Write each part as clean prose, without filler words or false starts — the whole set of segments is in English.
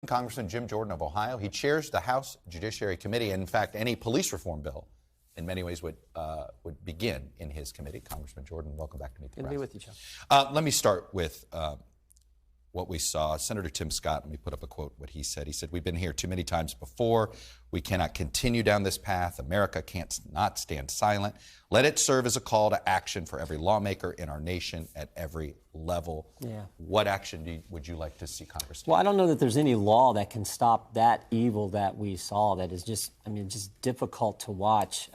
Congressman Jim Jordan of Ohio. He chairs the House Judiciary Committee. And in fact, any police reform bill in many ways would begin in his committee. Congressman Jordan, welcome back to Meet the Press. Good to be with you, Chuck. Let me start with what we saw. Senator Tim Scott, let me put up a quote, what he said. He said, "We've been here too many times before. We cannot continue down this path. America can't not stand silent. Let it serve as a call to action for every lawmaker in our nation at every level." Yeah. What action would you like to see Congress take? Well, I don't know that there's any law that can stop that evil that we saw. That is just, just difficult to watch.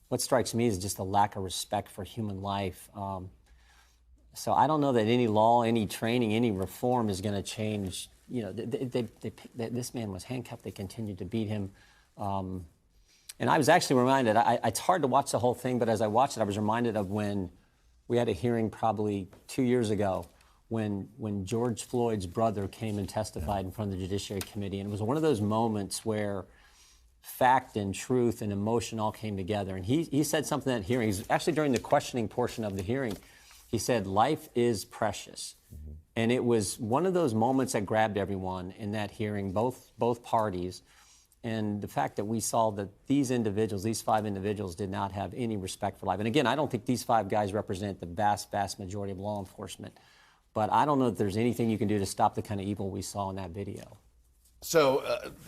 What strikes me is just a lack of respect for human life. So I don't know that any law, any training, any reform is going to change. You know, this man was handcuffed. They continued to beat him. And I was actually reminded, it's hard to watch the whole thing, but as I watched it, I was reminded of when we had a hearing probably 2 years ago when George Floyd's brother came and testified in front of the Judiciary Committee. And it was one of those moments where fact and truth and emotion all came together. And he said something at that hearing. He's actually during the questioning portion of the hearing. He said, "Life is precious." Mm-hmm. And it was one of those moments that grabbed everyone in that hearing, both parties. And the fact that we saw that these five individuals did not have any respect for life. And again, I don't think these five guys represent the vast, vast majority of law enforcement. But I don't know if there's anything you can do to stop the kind of evil we saw in that video. So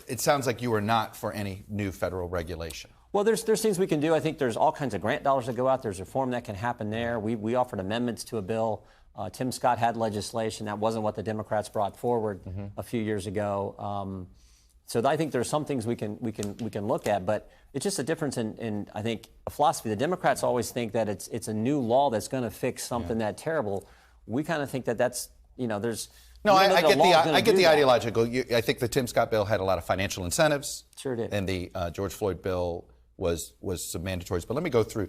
it sounds like you are not for any new federal regulation. Well, there's things we can do. I think there's all kinds of grant dollars that go out. There's reform that can happen there. We offered amendments to a bill. Tim Scott had legislation. That wasn't what the Democrats brought forward a few years ago. So I think there's some things we can look at, but it's just a difference in I think a philosophy. The Democrats always think that it's a new law that's going to fix something that terrible. We kind of think that's there's. No, I get the ideological. I think the Tim Scott bill had a lot of financial incentives. Sure did. And the George Floyd bill was some mandatories. But let me go through.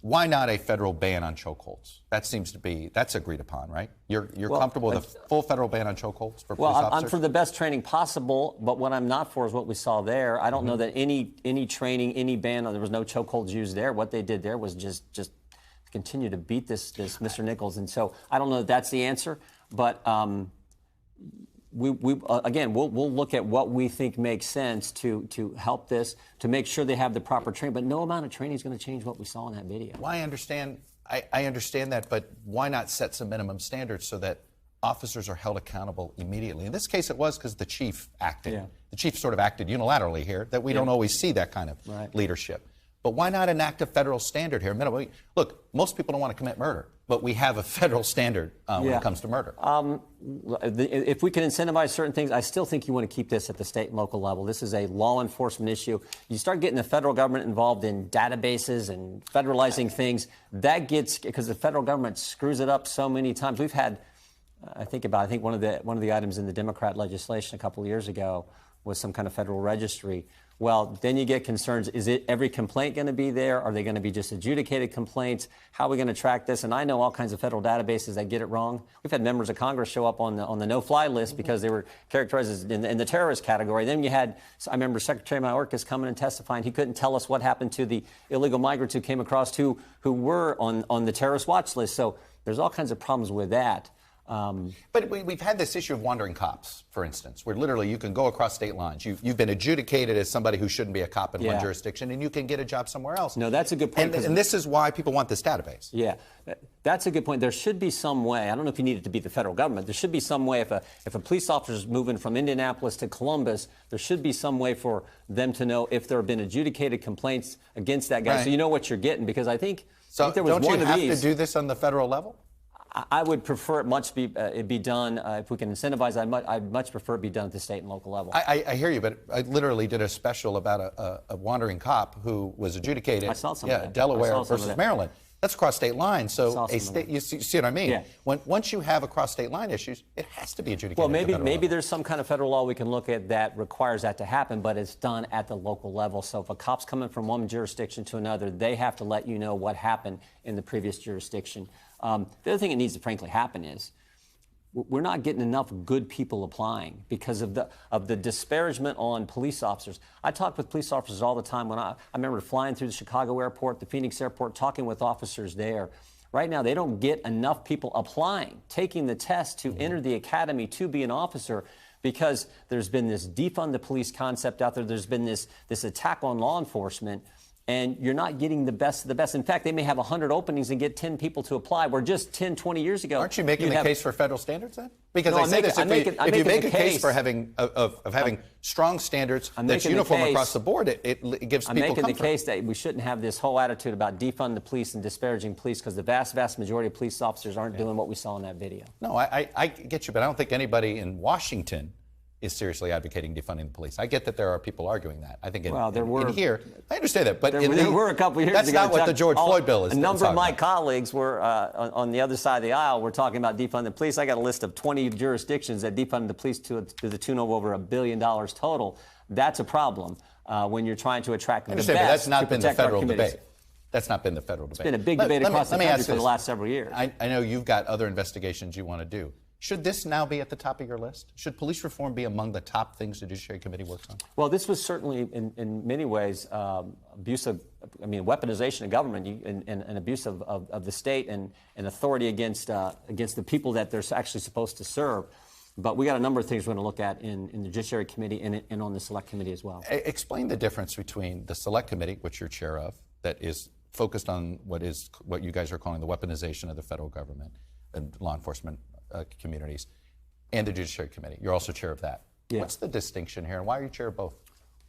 Why not a federal ban on chokeholds? That seems to be, that's agreed upon, right? You're comfortable with a full federal ban on chokeholds for police officers? I'm for the best training possible, but what I'm not for is what we saw there. I don't know that any training, any ban, there was no chokeholds used there. What they did there was just continue to beat this Mr. Nichols. And so I don't know that that's the answer, but we'll look at what we think makes sense to help this, to make sure they have the proper training. But no amount of training is going to change what we saw in that video. Well, I understand that, but why not set some minimum standards so that officers are held accountable immediately? In this case, it was because the chief acted. Yeah. The chief sort of acted unilaterally here, that we don't always see that kind of leadership. But why not enact a federal standard here? Look, most people don't want to commit murder, but we have a federal standard when it comes to murder. If we can incentivize certain things, I still think you want to keep this at the state and local level. This is a law enforcement issue. You start getting the federal government involved in databases and federalizing things, that gets, because the federal government screws it up so many times. We've had, I think one of the items in the Democrat legislation a couple of years ago was some kind of federal registry. Well, then you get concerns. Is every complaint going to be there? Are they going to be just adjudicated complaints? How are we going to track this? And I know all kinds of federal databases that get it wrong. We've had members of Congress show up on the no-fly list because they were characterized as in the terrorist category. Then you had, I remember Secretary Mayorkas coming and testifying. He couldn't tell us what happened to the illegal migrants who came across who were on the terrorist watch list. So there's all kinds of problems with that. But we've had this issue of wandering cops, for instance, where literally you can go across state lines. You've been adjudicated as somebody who shouldn't be a cop in one jurisdiction, and you can get a job somewhere else. No, that's a good point. And this is why people want this database. Yeah, that's a good point. There should be some way. I don't know if you need it to be the federal government. There should be some way if a police officer is moving from Indianapolis to Columbus, there should be some way for them to know if there have been adjudicated complaints against that guy, so you know what you're getting. Because I think there was don't one you of have these. to do this on the federal level? I would prefer it be done, if we can incentivize, I'd much prefer it be done at the state and local level. I hear you, but I literally did a special about a wandering cop who was adjudicated. I saw some of that. Delaware versus Maryland. That's across state lines. So you see what I mean? Yeah. Once you have across state line issues, it has to be adjudicated. Well, maybe there's some kind of federal law we can look at that requires that to happen, but it's done at the local level. So if a cop's coming from one jurisdiction to another, they have to let you know what happened in the previous jurisdiction. The other thing that needs to frankly happen is we're not getting enough good people applying because of the disparagement on police officers. I talk with police officers all the time. When I remember flying through the Chicago airport, the Phoenix airport, talking with officers there. Right now, they don't get enough people applying, taking the test to enter the academy to be an officer. because there's been this defund the police concept out there. There's been this attack on law enforcement, and you're not getting the best of the best. In fact, they may have 100 openings and get 10 people to apply, where just 10, 20 years ago. Aren't you making the case for federal standards then? Because No, I say this, if you make a case for having strong standards that's uniform across the board, it gives people comfort. I'm making the case that we shouldn't have this whole attitude about defund the police and disparaging police, because the vast, vast majority of police officers aren't doing what we saw in that video. No, I get you, but I don't think anybody in Washington is seriously advocating defunding the police. I get that there are people arguing that. I think in here, I understand that, but there were a couple years that's ago. That's not what the George Floyd bill is. A number of my colleagues were on the other side of the aisle. We're talking about defunding the police. I got a list of 20 jurisdictions that defunded the police to the tune of over $1 billion total. That's a problem when you're trying to attract the best. But that's not been the federal communities. debate. That's not been the federal debate. It's been a big debate across the country for the last several years. I know you've got other investigations you want to do. Should this now be at the top of your list? Should police reform be among the top things the Judiciary Committee works on? Well, this was certainly, in many ways, weaponization of government and abuse of the state and authority against the people that they're actually supposed to serve. But we got a number of things we're going to look at in the Judiciary Committee and on the Select Committee as well. Explain the difference between the Select Committee, which you're chair of, that is focused on what you guys are calling the weaponization of the federal government and law enforcement communities, and the Judiciary Committee. You're also chair of that. Yeah. What's the distinction here, and why are you chair of both?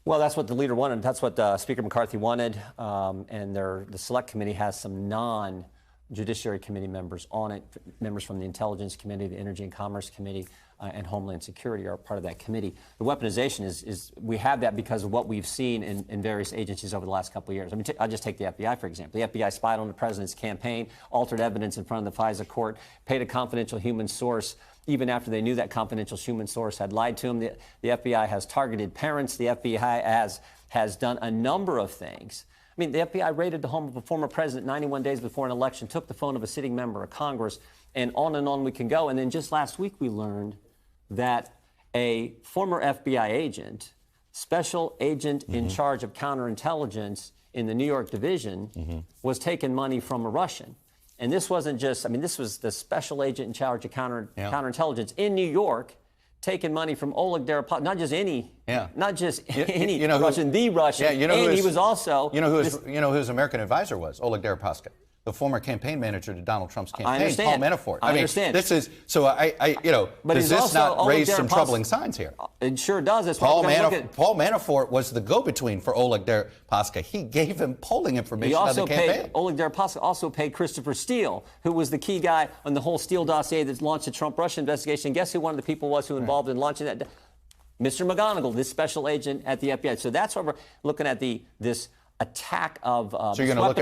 Well, that's what the leader wanted. That's what Speaker McCarthy wanted, and the Select Committee has some non-Judiciary Committee members on it. Members from the Intelligence Committee, the Energy and Commerce Committee, and Homeland Security are part of that committee. The weaponization is we have that because of what we've seen in various agencies over the last couple of years. I mean, I'll just take the FBI, for example. The FBI spied on the president's campaign, altered evidence in front of the FISA court, paid a confidential human source even after they knew that confidential human source had lied to them. The FBI has targeted parents. The FBI has done a number of things. I mean, the FBI raided the home of a former president 91 days before an election, took the phone of a sitting member of Congress, and on we can go. And then just last week we learned that a former FBI agent, special agent in charge of counterintelligence in the New York division, was taking money from a Russian. And this wasn't just, this was the special agent in charge of counterintelligence in New York taking money from Oleg Deripaska, not just any Russian, the Russian. Yeah, and he was also... You know who his American advisor was? Oleg Deripaska, the former campaign manager to Donald Trump's campaign. I understand. Paul Manafort. I understand. This is, so but does this not raise some troubling signs here? It sure does. That's Paul Manafort was the go-between for Oleg Deripaska. He gave him polling information on the campaign. Oleg Deripaska also paid Christopher Steele, who was the key guy on the whole Steele dossier that launched the Trump-Russia investigation. Guess who one of the people was who involved in launching that? Mr. McGonigal, this special agent at the FBI. So that's why we're looking at this attack of so you're going to look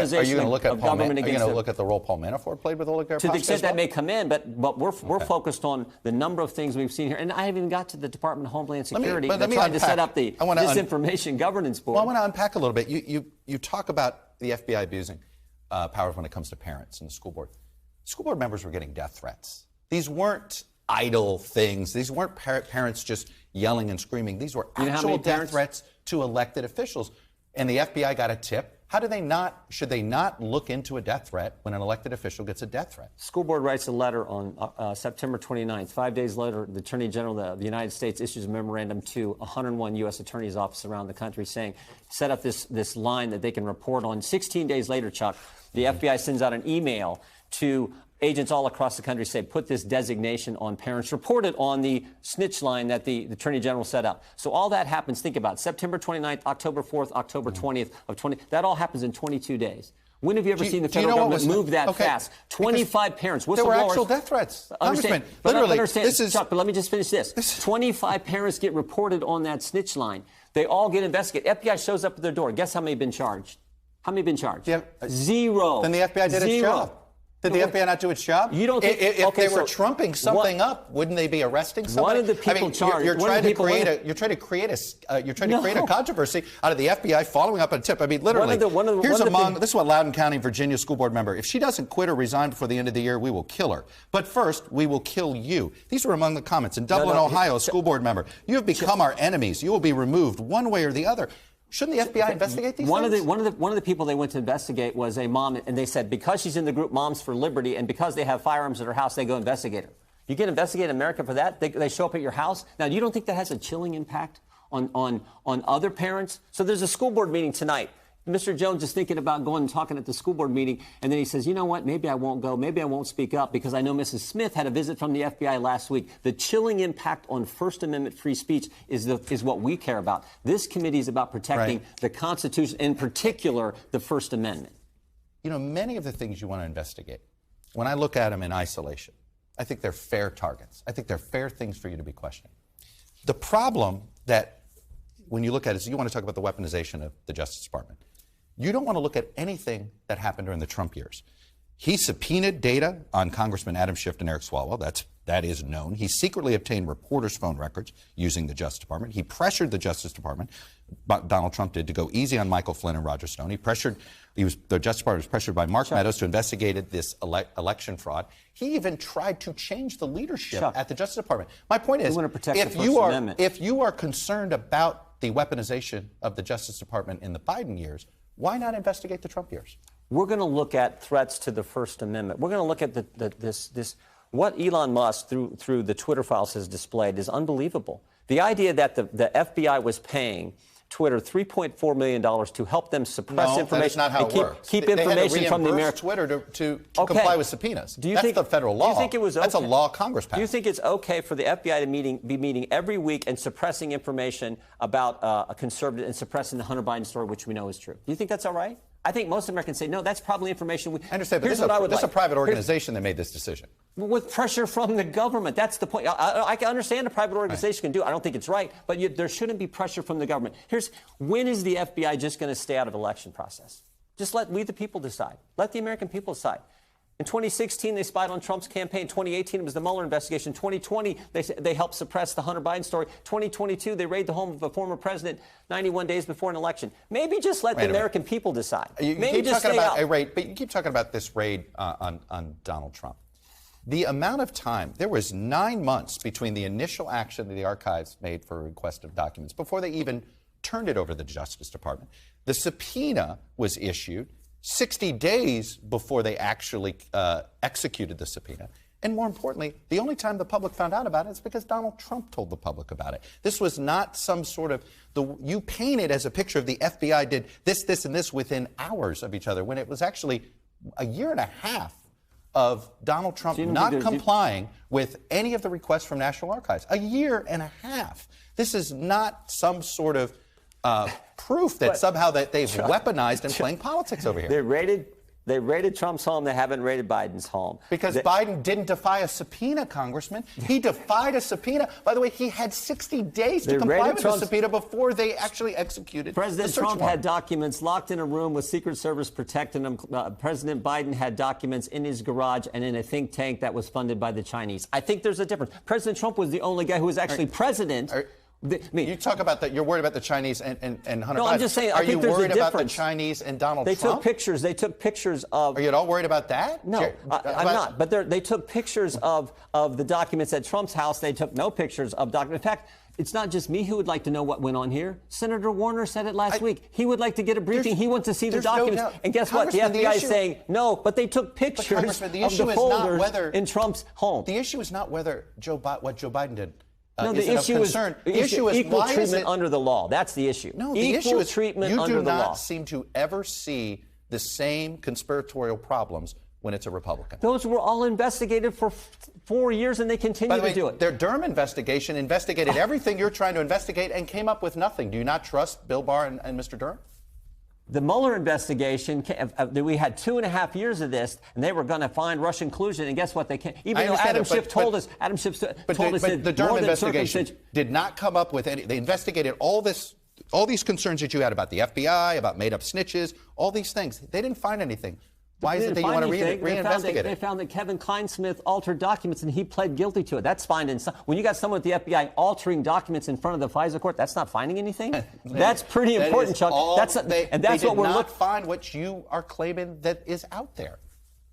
at government against. Are you going to look at the role Paul Manafort played with Oleg Deripaska? To the extent that may come in, but we're focused on the number of things we've seen here, and I haven't even got to the Department of Homeland Security. They're trying to set up the Disinformation Governance Board. Well, I want to unpack a little bit. You talk about the FBI abusing powers when it comes to parents and the school board. School board members were getting death threats. These weren't idle things. These weren't parents just yelling and screaming. These were actual death threats to elected officials. And the FBI got a tip. Should they not look into a death threat when an elected official gets a death threat? School board writes a letter on September 29th. 5 days later, the Attorney General of the United States issues a memorandum to 101 U.S. attorneys' offices around the country saying, set up this line that they can report on. 16 days later, Chuck, the FBI sends out an email to agents all across the country, say, put this designation on parents, report it on the snitch line that the Attorney General set up. So all that happens, think about it, September 29th, October 4th, October 20th of 20, that all happens in 22 days. When have you ever seen the federal government move that fast? 25 parents, whistleblowers. There were actual death threats. Congressman, literally, Chuck, but let me just finish this. 25 parents get reported on that snitch line. They all get investigated. FBI shows up at their door. Guess how many have been charged? How many have been charged? Yeah. Zero. Then the FBI did its job. Did the FBI not do its job? You don't think, if they were trumping something up, wouldn't they be arresting somebody? One of the people charged. You're trying to create a controversy out of the FBI following up on a tip. I mean, literally. This is what Loudoun County, Virginia school board member. If she doesn't quit or resign before the end of the year, we will kill her. But first, we will kill you. These were among the comments. In Dublin, Ohio, a school board member. You have become our enemies. You will be removed one way or the other. Shouldn't the FBI investigate these things? One of the people they went to investigate was a mom, and they said because she's in the group Moms for Liberty and because they have firearms at her house, they go investigate her. You get investigated in America for that? They show up at your house? Now, you don't think that has a chilling impact on other parents? So there's a school board meeting tonight. Mr. Jones is thinking about going and talking at the school board meeting, and then he says, you know what, maybe I won't go, maybe I won't speak up, because I know Mrs. Smith had a visit from the FBI last week. The chilling impact on First Amendment free speech is what we care about. This committee is about protecting the Constitution, in particular, the First Amendment. You know, many of the things you want to investigate, when I look at them in isolation, I think they're fair targets. I think they're fair things for you to be questioning. The problem that, when you look at it, is you want to talk about the weaponization of the Justice Department. You don't want to look at anything that happened during the Trump years. He subpoenaed data on Congressman Adam Schiff and Eric Swalwell. That is known. He secretly obtained reporters' phone records using the Justice Department. He pressured the Justice Department, Donald Trump did, to go easy on Michael Flynn and Roger Stone. The Justice Department was pressured by Mark Meadows to investigate this election fraud. He even tried to change the leadership at the Justice Department. My point is, if you are concerned about the weaponization of the Justice Department in the Biden years, why not investigate the Trump years? We're going to look at threats to the First Amendment. We're going to look at what Elon Musk through the Twitter files has displayed is unbelievable. The idea that the FBI was paying Twitter $3.4 million to help them suppress information. That's not how it works. Keep information from the American Twitter to comply with subpoenas. That's the federal law. Do you think it was okay? That's a law Congress passed. Do you think it's okay for the FBI to be meeting every week and suppressing information about a conservative and suppressing the Hunter Biden story, which we know is true? Do you think that's all right? I think most Americans say, no, that's probably information. I understand, but this is a private organization that made this decision. With pressure from the government. That's the point. I can understand a private organization can do it. I don't think it's right, but there shouldn't be pressure from the government. When is the FBI just going to stay out of election process? Just let we the people decide. Let the American people decide. In 2016, they spied on Trump's campaign. 2018, it was the Mueller investigation. 2020, they helped suppress the Hunter Biden story. 2022, they raided the home of a former president 91 days before an election. Maybe just let the American people decide. Maybe just stay out. But you keep talking about this raid on Donald Trump. The amount of time, there was 9 months between the initial action that the archives made for a request of documents before they even turned it over to the Justice Department. The subpoena was issued 60 days before they actually executed the subpoena. And more importantly, the only time the public found out about it is because Donald Trump told the public about it. This was not some sort of, you paint it as a picture of the FBI did this, and this within hours of each other, when it was actually a year and a half of Donald Trump not complying with any of the requests from National Archives. A year and a half. This is not some sort of proof that somehow that they've weaponized and playing politics over here. They raided Trump's home. They haven't raided Biden's home. Because Biden didn't defy a subpoena, Congressman. He defied a subpoena. By the way, he had 60 days to comply with the subpoena before they actually executed President the search Trump warrant. had documents locked in a room with Secret Service protecting them. President Biden had documents in his garage and in a think tank that was funded by the Chinese. I think there's a difference. President Trump was the only guy who was actually president. You talk about that. You're worried about the Chinese and Hunter Biden. I'm just saying. Are you worried about the Chinese and Donald Trump? They took pictures of. Are you at all worried about that? No, I'm not. But they took pictures of the documents at Trump's house. They took no pictures of documents. In fact, it's not just me who would like to know what went on here. Senator Warner said it last week. He would like to get a briefing. He wants to see the documents. No, and guess what? The FBI is saying no, but they took pictures of the folders in Trump's home. The issue is not whether what Joe Biden did. No, the issue is equal treatment under the law. That's the issue. No, the issue is treatment under the law. You do not seem to ever see the same conspiratorial problems when it's a Republican. Those were all investigated for 4 years, and they continue to do it. Their Durham investigation investigated everything you're trying to investigate and came up with nothing. Do you not trust Bill Barr and Mr. Durham? The Mueller investigation, we had 2.5 years of this, and they were going to find Russian collusion. And guess what? They can't. Even though Adam Schiff told us that the Durham investigation did not come up with any. They investigated all these concerns that you had about the FBI, about made-up snitches, all these things. They didn't find anything. Why is it that you want to reinvestigate it? They found that Kevin Kleinsmith altered documents, and he pled guilty to it. That's finding. When you got someone at the FBI altering documents in front of the FISA court, that's not finding anything. That's pretty important, Chuck. They did not find what you are claiming that is out there.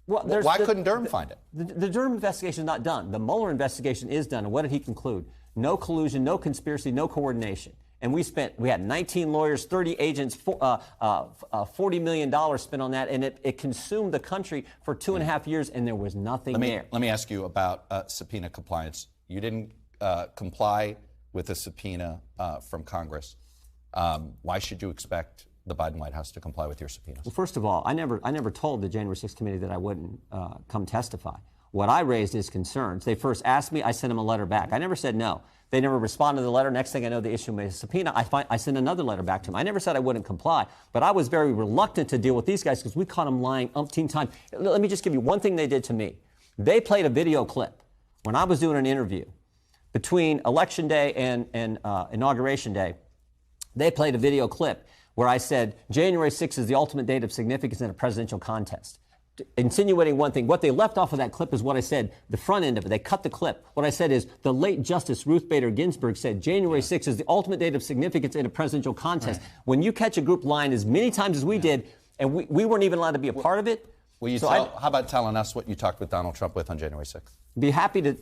Well, why couldn't Durham find it? The Durham investigation is not done. The Mueller investigation is done. And what did he conclude? No collusion, no conspiracy, no coordination. and we had 19 lawyers, 30 agents, $40 million spent on that, and it consumed the country for 2.5 years, and there was nothing there. Let me ask you about subpoena compliance. You didn't comply with a subpoena from Congress. Why should you expect the Biden White House to comply with your subpoenas? Well, first of all, I never told the January 6th committee that I wouldn't come testify. What I raised is concerns. They first asked me, I sent them a letter back. I never said no. They never responded to the letter. Next thing I know, they issue me a subpoena. I sent another letter back to them. I never said I wouldn't comply, but I was very reluctant to deal with these guys because we caught them lying umpteen times. Let me just give you one thing they did to me. They played a video clip when I was doing an interview between Election Day and Inauguration Day. They played a video clip where I said January 6th is the ultimate date of significance in a presidential contest, insinuating one thing. What they left off of that clip is what I said, the front end of it. They cut the clip. What I said is the late Justice Ruth Bader Ginsburg said January 6th is the ultimate date of significance in a presidential contest. Right. When you catch a group lying as many times as we did, and we weren't even allowed to be a part of it. How about telling us what you talked with Donald Trump with on January 6th? Be happy to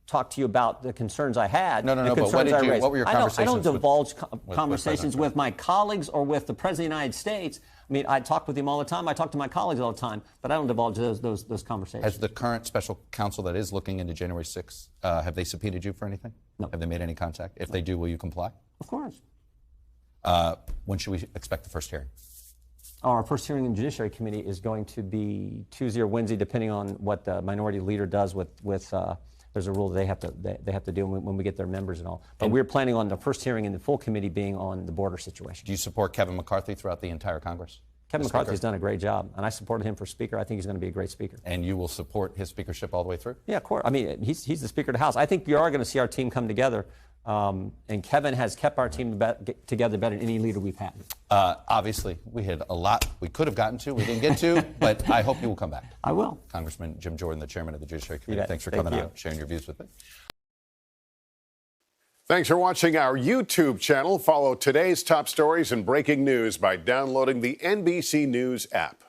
talk to you about the concerns I had. No, but what were your conversations? I don't divulge conversations with my colleagues or with the President of the United States. I mean, I talk with him all the time. I talk to my colleagues all the time, but I don't divulge those conversations. Has the current special counsel that is looking into January 6th, have they subpoenaed you for anything? No. Have they made any contact? If they do, will you comply? Of course. When should we expect the first hearing? Our first hearing in the Judiciary Committee is going to be Tuesday or Wednesday, depending on what the minority leader does with there's a rule that they have to do when we get their members and all. But we're planning on the first hearing in the full committee being on the border situation. Do you support Kevin McCarthy throughout the entire Congress? Kevin McCarthy has done a great job, and I supported him for Speaker. I think he's going to be a great Speaker. And you will support his speakership all the way through? Yeah, of course. I mean, he's the Speaker of the House. I think you are going to see our team come together. And Kevin has kept our team together better than any leader we've had. Obviously, we had a lot we could have gotten to, we didn't get to, but I hope you will come back. I will. Congressman Jim Jordan, the chairman of the Judiciary Committee, thanks for coming out, sharing your views with me. Thanks for watching our YouTube channel. Follow today's top stories and breaking news by downloading the NBC News app.